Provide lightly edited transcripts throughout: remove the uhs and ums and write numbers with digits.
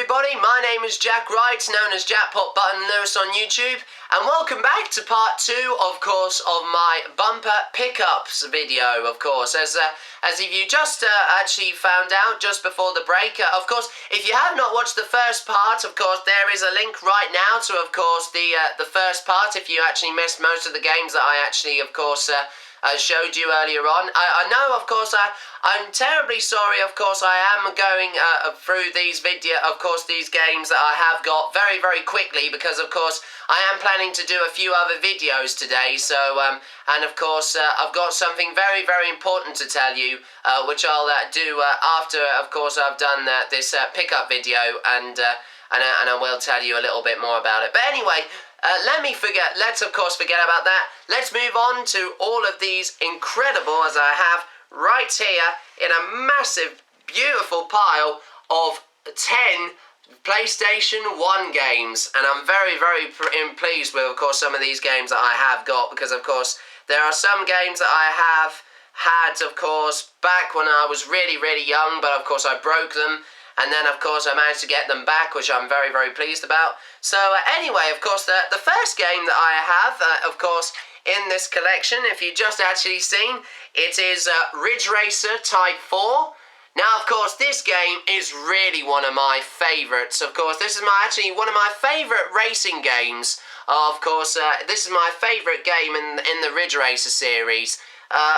everybody, my name is Jack Wright, known as Jackpot Button Lewis on YouTube, and welcome back to part 2, of course, of my bumper pickups video, of course, as if you just actually found out just before the break. Of course, if you have not watched the first part, of course, there is a link right now to, of course, the first part, if you actually missed most of the games that I actually, of course, showed you earlier on. I know, of course, I'm terribly sorry, of course, I am going through these these games that I have got very, very quickly because, of course, I am planning to do a few other videos today, so, and of course, I've got something very, very important to tell you, which I'll do after, of course, I've done this pickup video, and I will tell you a little bit more about it. But anyway, let's of course forget about that. Let's move on to all of these incredible, as I have right here, in a massive, beautiful pile of 10 PlayStation 1 games. And I'm very, very pleased with, of course, some of these games that I have got, because, of course, there are some games that I have had, of course, back when I was really, really young, but, of course, I broke them. And then, of course, I managed to get them back, which I'm very, very pleased about. So, anyway, of course, the first game that I have, of course, in this collection, if you just actually seen, it is Ridge Racer Type 4. Now, of course, this game is really one of my favourites. Of course, this is actually one of my favourite racing games. Of course, this is my favourite game in the Ridge Racer series.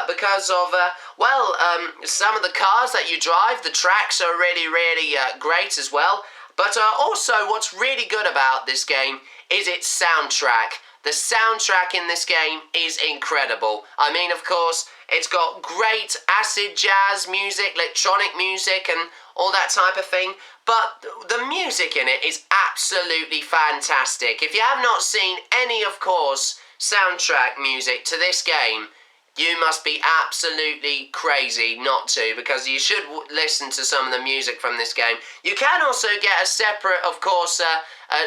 Because of, some of the cars that you drive, the tracks are really, really great as well. But also, what's really good about this game is its soundtrack. The soundtrack in this game is incredible. I mean, of course, it's got great acid jazz music, electronic music, and all that type of thing. But the music in it is absolutely fantastic. If you have not seen any, of course, soundtrack music to this game, you must be absolutely crazy not to, because you should listen to some of the music from this game. You can also get a separate, of course,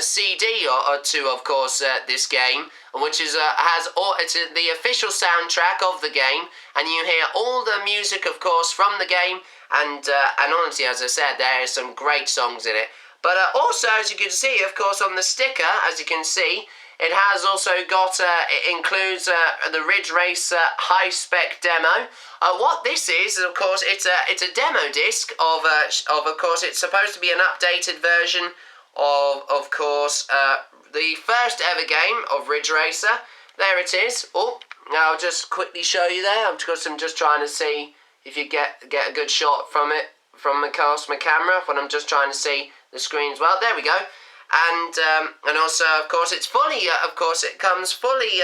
CD or two, of course, this game, which is it's the official soundtrack of the game, and you hear all the music, of course, from the game, and honestly, as I said, there are some great songs in it. But also, as you can see, of course, on the sticker, as you can see, it has also got, it includes the Ridge Racer high-spec demo. What this is, of course, it's a demo disc of course, it's supposed to be an updated version of course, the first ever game of Ridge Racer. There it is. Oh, I'll just quickly show you there. I'm just trying to see if you get a good shot from it, from my camera, when I'm just trying to see the screens. Well, there we go. And also, of course, it's fully, of course, it comes fully,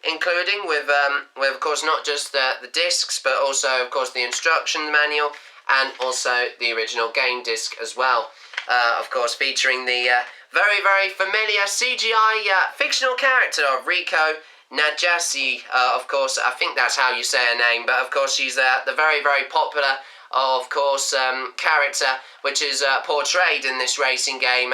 including with, of course, not just the discs, but also, of course, the instruction manual, and also the original game disc as well. Of course, featuring the very, very familiar CGI fictional character of Riko Najasi. Of course, I think that's how you say her name, but of course, she's the very, very popular, of course, character which is portrayed in this racing game,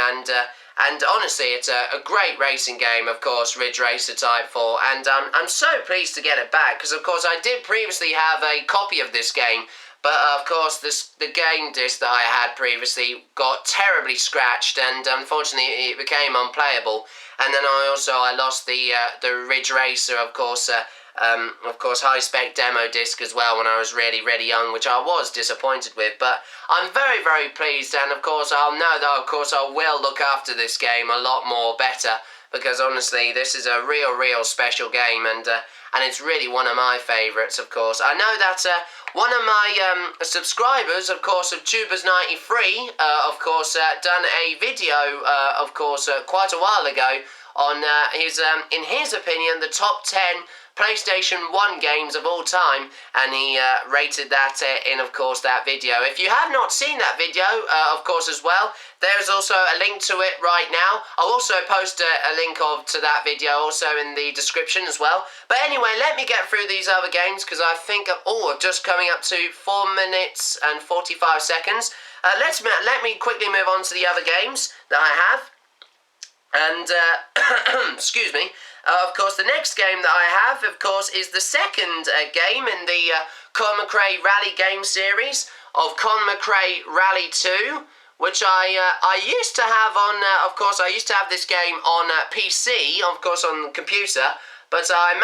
and honestly, it's a great racing game, of course, Ridge Racer Type 4, and I'm so pleased to get it back, because, of course, I did previously have a copy of this game, but, of course, the game disc that I had previously got terribly scratched, and unfortunately, it became unplayable, and then I lost the Ridge Racer, of course, high-spec demo disc as well when I was really, really young, which I was disappointed with. But I'm very, very pleased, and of course I'll know that, of course, I will look after this game a lot more better, because honestly, this is a real, real special game, and it's really one of my favourites, of course. I know that one of my subscribers, of course, of Tubers93, of course, done a video, of course, quite a while ago on his, in his opinion, the top 10 PlayStation 1 games of all time, and he rated that in, of course, that video. If you have not seen that video, of course, as well, there's also a link to it right now. I'll also post a link to that video also in the description as well. But anyway, let me get through these other games, because I think, just coming up to 4 minutes and 45 seconds. Let me quickly move on to the other games that I have. And, excuse me, of course, the next game that I have, of course, is the second game in the Colin McRae Rally game series of Colin McRae Rally 2, which I used to have on, of course, I used to have this game on PC, of course, on the computer, but I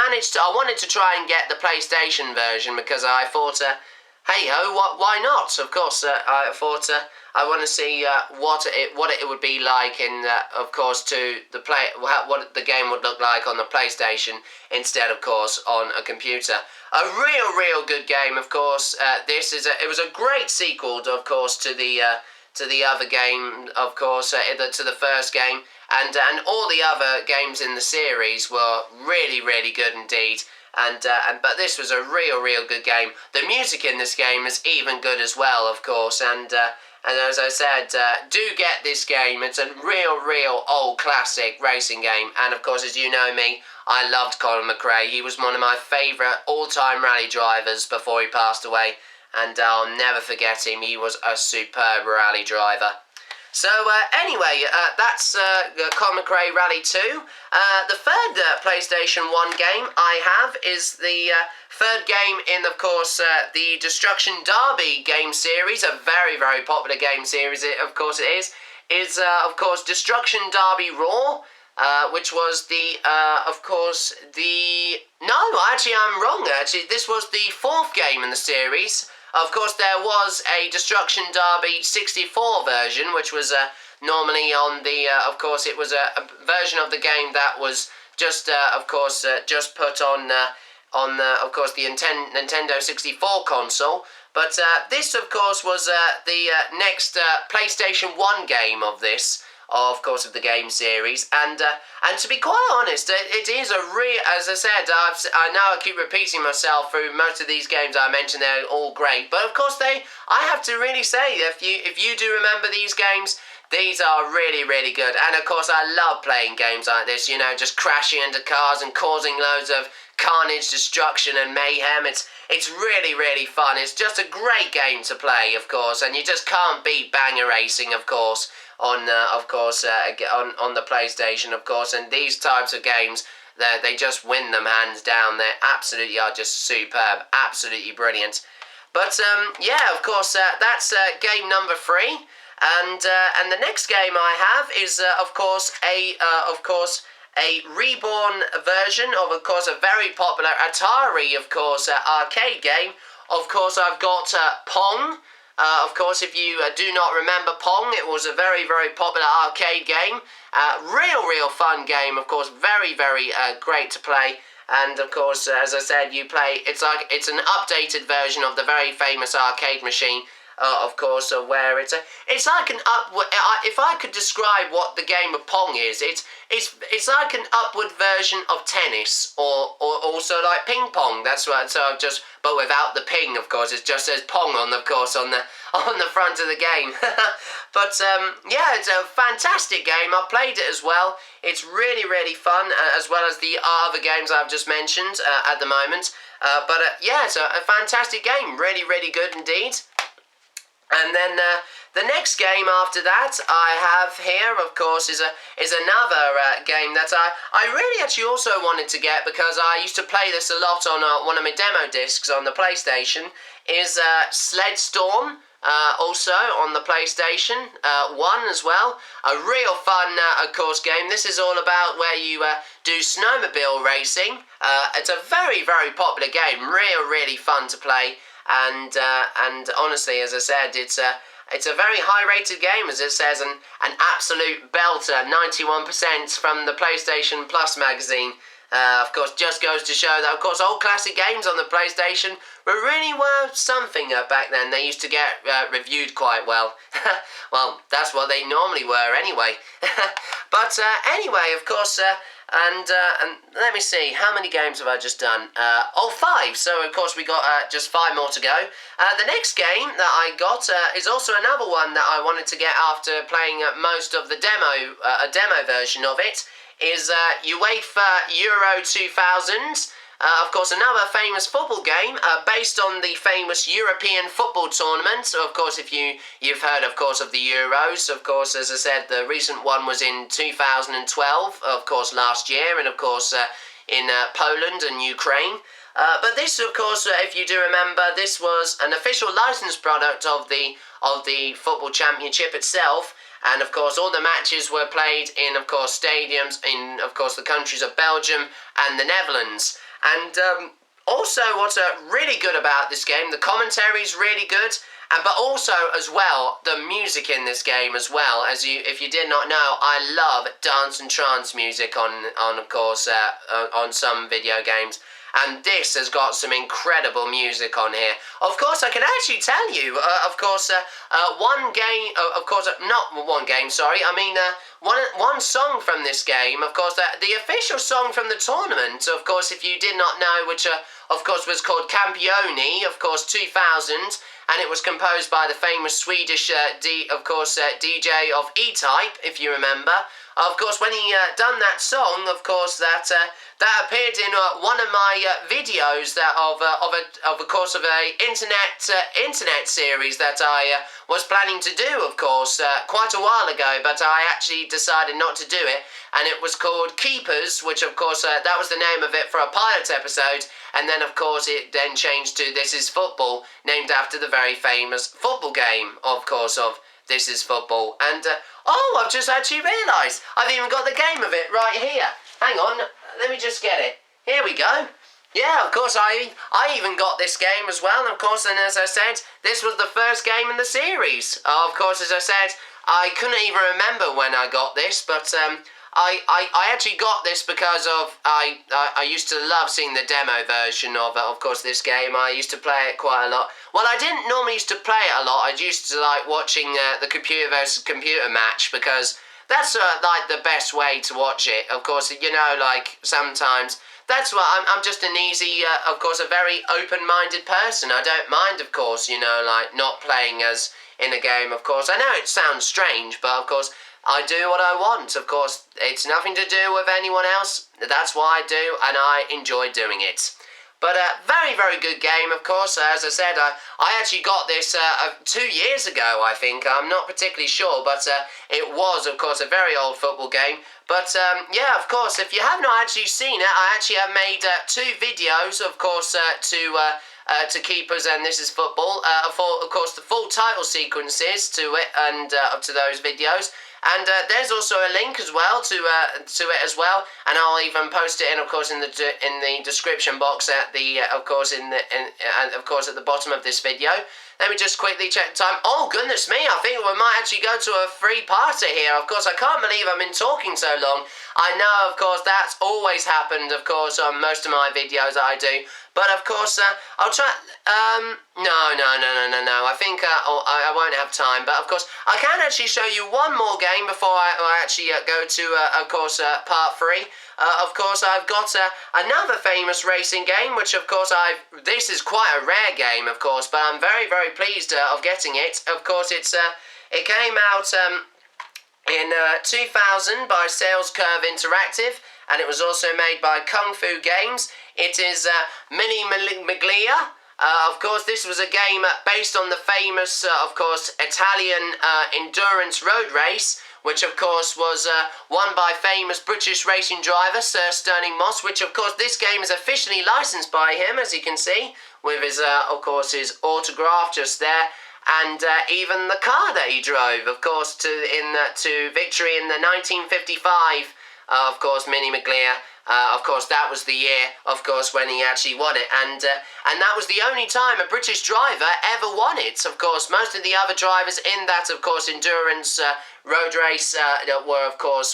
wanted to try and get the PlayStation version because I thought, hey ho, why not? Of course, I thought I want to see what it would be like in, of course, what the game would look like on the PlayStation instead, of course, on a computer. A real good game, of course. It was a great sequel, of course, to the other game, of course, to the first game, and all the other games in the series were really good indeed. But this was a real good game. The music in this game is even good as well, of course, and as I said, do get this game. It's a real old classic racing game, and of course, as you know me, I loved Colin McRae. He was one of my favourite all-time rally drivers before he passed away, and I'll never forget him. He was a superb rally driver. So anyway, that's Colin McRae Rally 2. The third PlayStation 1 game I have is the third game in, of course, the Destruction Derby game series, a very popular game series, of course it is of course, Destruction Derby Raw, which was no, actually I'm wrong, actually, this was the fourth game in the series. Of course, there was a Destruction Derby 64 version, which was normally on the, of course, it was a version of the game that was just, of course, just put on of course, the Nintendo 64 console. But this, of course, was the next PlayStation 1 game of this, of course, of the game series, and to be quite honest, it is a as I said, I know I keep repeating myself through most of these games I mentioned. They're all great, but of course I have to really say, if you do remember these games, these are really good. And of course, I love playing games like this, you know, just crashing into cars and causing loads of carnage, destruction and mayhem. It's really fun. It's just a great game to play, of course, and you just can't beat banger racing, of course, on on the PlayStation, of course. And these types of games, they just win them hands down. They absolutely are just superb, absolutely brilliant. But yeah, of course, that's game number 3. And the next game I have is of course a reborn version of course, a very popular Atari, of course, arcade game. Of course, I've got Pong. Of course, if you do not remember Pong, it was a very popular arcade game. Real fun game, of course, very great to play. And of course, as I said, it's an updated version of the very famous arcade machine. Of course, where it's like an upward. If I could describe what the game of Pong is, it's like an upward version of tennis, or also like ping pong. That's what. So but without the ping, of course. It just says Pong on the front of the game. But yeah, it's a fantastic game. I played it as well. It's really fun, as well as the other games I've just mentioned at the moment. But yeah, it's a fantastic game. Really good indeed. And then the next game after that I have here, of course, is another game that I really actually also wanted to get, because I used to play this a lot on one of my demo discs on the PlayStation, is Sled Storm, also on the PlayStation 1 as well. A real fun, of course, game. This is all about where you do snowmobile racing. It's a very popular game, really fun to play. And honestly, as I said, it's a very high-rated game, as it says, an absolute belter, 91% from the PlayStation Plus magazine. Of course, just goes to show that, of course, old classic games on the PlayStation really were something back then. They used to get reviewed quite well. Well, that's what they normally were anyway. But anyway, of course, and let me see, how many games have I just done? 5, so of course we got just 5 more to go. The next game that I got is also another one that I wanted to get after playing most of the demo, a demo version of it, is UEFA Euro 2000. Of course, another famous football game based on the famous European football tournament. So, of course, if you've heard, of course, of the Euros, of course, as I said, the recent one was in 2012, of course, last year, and of course in Poland and Ukraine. But this, of course, if you do remember, this was an official licensed product of the football championship itself. And of course, all the matches were played in, of course, stadiums in, of course, the countries of Belgium and the Netherlands. And also, what's really good about this game, the commentary is really good. But also, as well, the music in this game as well. If you did not know, I love dance and trance music on of course, on some video games. And this has got some incredible music on here. Of course, I can actually tell you, one game, of course, not one game, sorry, I mean, one song from this game, of course, the official song from the tournament, of course, if you did not know, which, of course, was called Campioni, of course, 2000, and it was composed by the famous Swedish, DJ of E-Type, if you remember. Of course, when he done that song, of course, that appeared in one of my videos of a internet series that I was planning to do, of course, quite a while ago, but I actually decided not to do it, and it was called Keepers, which, of course, that was the name of it for a pilot episode, and then, of course, it then changed to This Is Football, named after the very famous football game, of course, of This Is Football. And, I've just actually realised I've even got the game of it right here. Hang on, let me just get it. Here we go. Yeah, of course, I even got this game as well. And of course, and as I said, this was the first game in the series. Of course, as I said, I couldn't even remember when I got this, but I actually got this because of I used to love seeing the demo version of course, this game. I used to play it quite a lot. Well, I didn't normally used to play it a lot. I used to like watching the computer versus computer match, because that's like the best way to watch it. Of course, you know, like sometimes that's what I'm just an easy, of course, a very open-minded person. I don't mind, of course, you know, like not playing as in a game. Of course, I know it sounds strange, but of course, I do what I want. Of course, it's nothing to do with anyone else. That's what I do, and I enjoy doing it. But a very, very good game, of course. As I said, I actually got this 2 years ago, I think. I'm not particularly sure, but it was, of course, a very old football game. But, yeah, of course, if you have not actually seen it, I actually have made 2 videos, of course, to Keepers and This Is Football. For, of course, the full title sequences to it and up to those videos. And there's also a link as well to it as well, and I'll even post it in, of course, in the description box at the of course at the bottom of this video. Let me just quickly check the time. Oh, goodness me, I think we might actually go to a three-parter here. Of course, I can't believe I've been talking so long. I know, of course, that's always happened, of course, on most of my videos that I do. But, of course, I'll try... No. I think I won't have time. But, of course, I can actually show you one more game before I actually go to, of course, part 3. Of course, I've got another famous racing game, which, of course, this is quite a rare game, of course, but I'm very, very pleased of getting it. Of course, it came out in 2000 by Sales Curve Interactive, and it was also made by Kung Fu Games. It is Mini Miglia. Of course, this was a game based on the famous, of course, Italian endurance road race, which, of course, was won by famous British racing driver Sir Stirling Moss, which, of course, this game is officially licensed by him, as you can see, with his, of course, his autograph just there, and even the car that he drove, of course, to victory in the 1955, of course, Mini Miglia. Of course, that was the year, of course, when he actually won it, and that was the only time a British driver ever won it. Of course, most of the other drivers in that, of course, endurance road race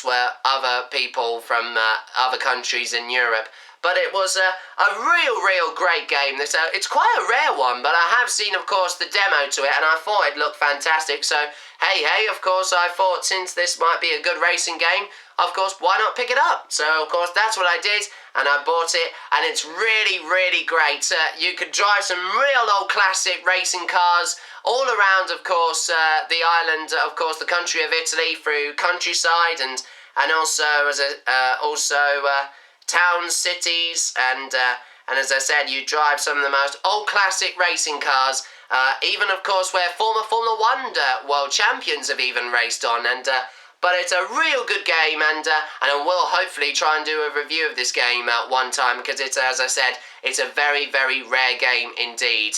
were other people from other countries in Europe. But it was a real great game. It's quite a rare one, but I have seen, of course, the demo to it, and I thought it looked fantastic. So, hey, of course, I thought since this might be a good racing game, of course, why not pick it up? So, of course, that's what I did, and I bought it, and it's really great. You could drive some real old classic racing cars all around, of course, the island, of course, the country of Italy, through countryside, and also towns, cities, and as I said, you drive some of the most old classic racing cars, even, of course, where former Formula 1 world champions have even raced on, and but it's a real good game, and I will hopefully try and do a review of this game one time, because it's, as I said, it's a very, very rare game indeed.